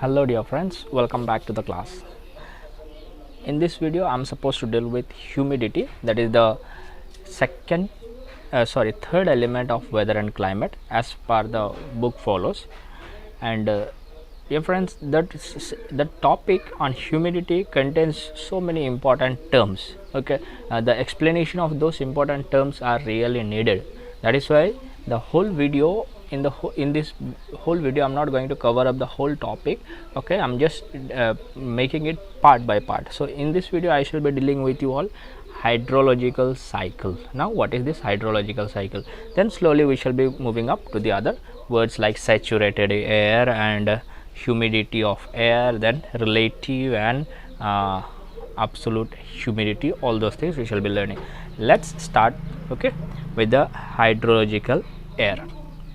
Hello dear friends, welcome back to the class. In this video I am supposed to deal with humidity, that is the third element of weather and climate as per the book follows. And dear friends, the topic on humidity contains so many important terms. Okay, the explanation of those important terms are really needed. That is why the whole video in this whole video I'm not going to cover up the whole topic. Okay, I'm just making it part by part. So in this video I shall be dealing with you all hydrological cycle. Now what is this hydrological cycle? Then slowly we shall be moving up to the other words like saturated air and humidity of air, then relative and absolute humidity. All those things we shall be learning. Let's start, okay, with the hydrological air.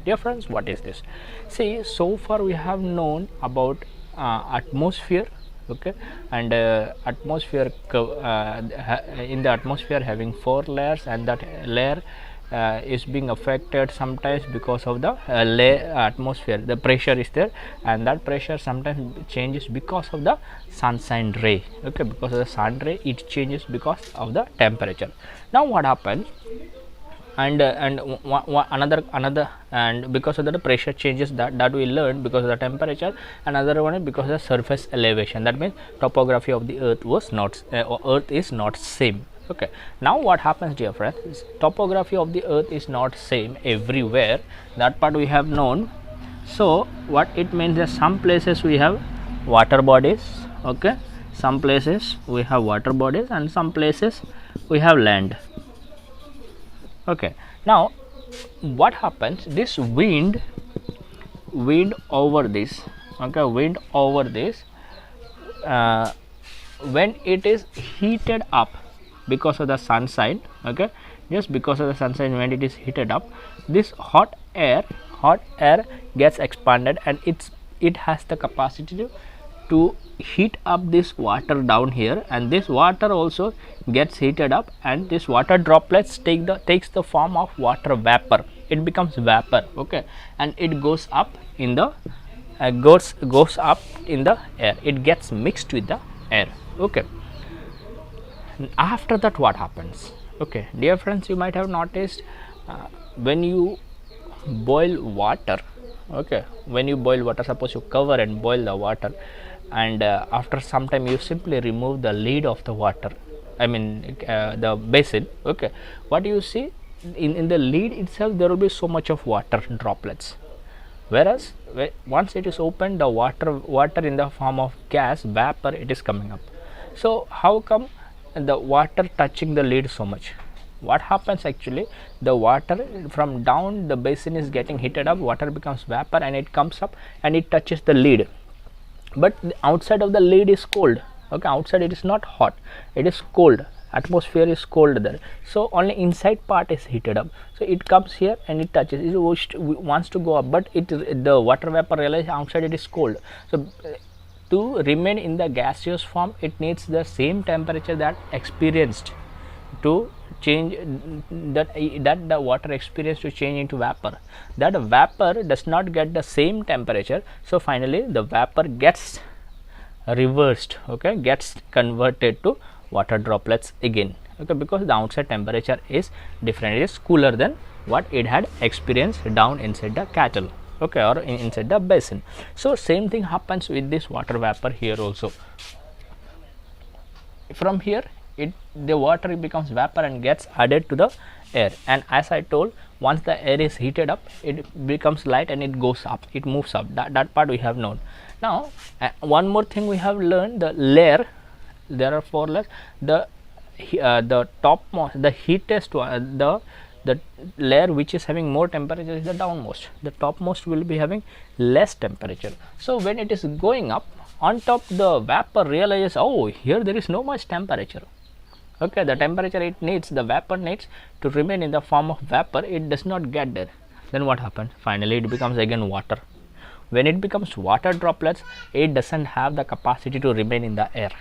Dear friends, what is this? See, so far we have known about atmosphere, okay, and atmosphere in the atmosphere having 4 layers, and that layer is being affected sometimes because of the atmosphere. The pressure is there, and that pressure sometimes changes because of the sunshine ray. Okay, because of the sun ray it changes because of the temperature. Now what happens? And another and because of the pressure changes, that we learned because of the temperature. Another one is because of the surface elevation. That means topography of the earth was not earth is not same. Okay, now what happens, dear friends? Topography of the earth is not same everywhere. That part we have known. So what it means that some places we have water bodies, okay, some places we have water bodies, and some places we have land. Okay, now what happens? This wind over this, okay, wind over this, when it is heated up because of the sunshine, okay, just because of the sunshine, when it is heated up, this hot air gets expanded, and it has the capacity to heat up this water down here, and this water also gets heated up, and this water droplets takes the form of water vapor. It becomes vapor, okay, and it goes up in the goes up in the air. It gets mixed with the air. Okay, after that what happens? Okay, dear friends, you might have noticed when you boil water, okay, when you boil water, suppose you cover and boil the water, and after some time you simply remove the lid of the water, I mean the basin. Okay, what do you see? In the lid itself there will be so much of water droplets, whereas once it is opened, the water in the form of gas vapor, it is coming up. So how come the water touching the lid so much? What happens actually? The water from down the basin is getting heated up, water becomes vapor, and it comes up and it touches the lid, but the outside of the lid is cold. Okay, outside it is not hot, it is cold. Atmosphere is cold there, so only inside part is heated up. So it comes here and it touches, it wants to go up, but the water vapor realizes outside it is cold. So to remain in the gaseous form, it needs the same temperature that experienced to change, that the water experienced to change into vapor. That vapor does not get the same temperature, so finally the vapor gets reversed, okay, gets converted to water droplets again, okay, because the outside temperature is different, it is cooler than what it had experienced down inside the kettle, okay, or inside the basin. So same thing happens with this water vapor here also. From here the water becomes vapor and gets added to the air, and as I told, once the air is heated up, it becomes light and it goes up, it moves up. That part we have known. Now one more thing we have learned, the layer. There are 4 layers. The topmost, the heatiest one, the layer which is having more temperature is the downmost. The topmost will be having less temperature. So when it is going up, on top the vapor realizes, oh, here there is no much temperature. Okay, the temperature it needs, the vapor needs to remain in the form of vapor, it does not get there. Then what happens? Finally it becomes again water. When it becomes water droplets, it doesn't have the capacity to remain in the air.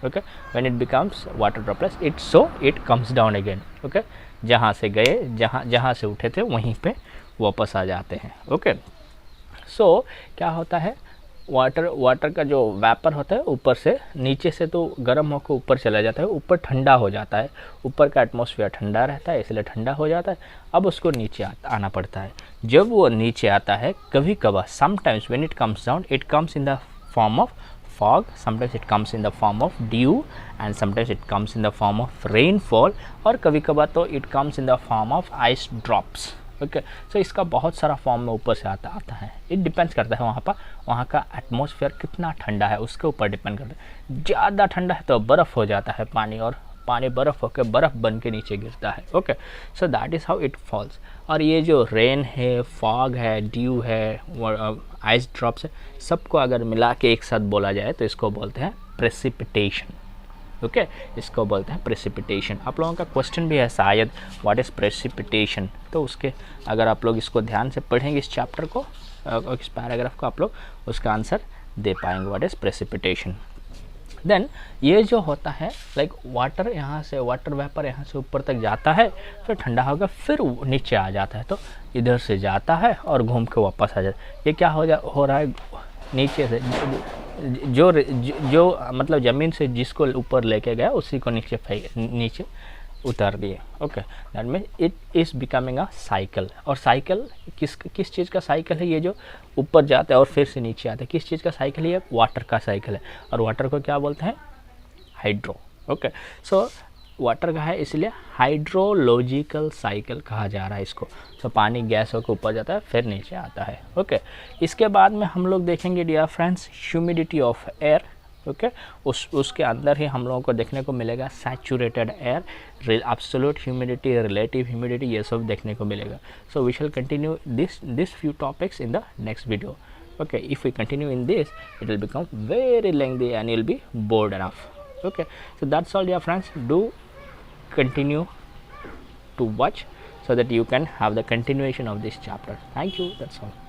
Okay, when it becomes water droplets, it comes down again. Okay, जहाँ से गए, जहाँ से उठे थे वहीं पे वापस आ जाते हैं. ओके, सो क्या होता है, वाटर का जो वेपर होता है ऊपर से नीचे से तो गर्म होकर ऊपर चला जाता है, ऊपर ठंडा हो जाता है, ऊपर का एटमॉस्फेयर ठंडा रहता है इसलिए ठंडा हो जाता है। अब उसको नीचे आना पड़ता है। जब वो नीचे आता है कभी कभार sometimes when it comes down it comes in the form of fog, sometimes it comes in the form of dew and sometimes it comes in the form of rainfall और कभी कभार तो it comes in the form of ice drops। Okay so इसका बहुत सारा form में ऊपर से आता है। इट डिपेंड्स करता है वहाँ का एटमॉस्फेयर कितना ठंडा है उसके ऊपर डिपेंड करता है। ज़्यादा ठंडा है तो बर्फ़ हो जाता है पानी, और पानी बर्फ़ होकर बर्फ़ बन के नीचे गिरता है। Okay so that is how it falls. और ये जो रेन है, फॉग है, ड्यू है, आइस ड्रॉप्स है, सबको अगर मिला के एक साथ बोला जाए तो इसको बोलते हैं प्रेसिपिटेशन। ओके इसको बोलते हैं प्रेसिपिटेशन। आप लोगों का क्वेश्चन भी है शायद व्हाट इज़ प्रेसिपिटेशन, तो उसके अगर आप लोग इसको ध्यान से पढ़ेंगे इस चैप्टर को, इस पैराग्राफ को, आप लोग उसका आंसर दे पाएंगे व्हाट इज़ प्रेसिपिटेशन। देन ये जो होता है लाइक वाटर यहाँ से, वाटर वेपर यहाँ से ऊपर तक जाता है, फिर ठंडा होगा, फिर नीचे आ जाता है, तो इधर से जाता है और घूम के वापस आ जाता है। ये क्या हो रहा है नीचे से जो मतलब ज़मीन से जिसको ऊपर लेके गया उसी को नीचे उतार दिए। Okay that mean it is becoming a cycle. और साइकिल किस चीज़ का साइकिल है? ये जो ऊपर जाता है और फिर से नीचे आता है, किस चीज़ का साइकिल है? ये वाटर का साइकिल है। और वाटर को क्या बोलते हैं? हाइड्रो। ओके सो वाटर का है इसलिए हाइड्रोलॉजिकल साइकिल कहा जा रहा है इसको। तो पानी गैस होकर ऊपर जाता है फिर नीचे आता है। ओके इसके बाद में हम लोग देखेंगे dear friends humidity of air. Okay उसके अंदर ही हम लोगों को देखने को मिलेगा saturated air, absolute humidity, relative humidity, ये सब देखने को मिलेगा। So we shall continue this few topics in the next video. Okay, if we continue in this, it will become very lengthy and you'll be bored enough. Okay, so that's all dear friends. Do continue to watch so that you can have the continuation of this chapter. Thank you. That's all.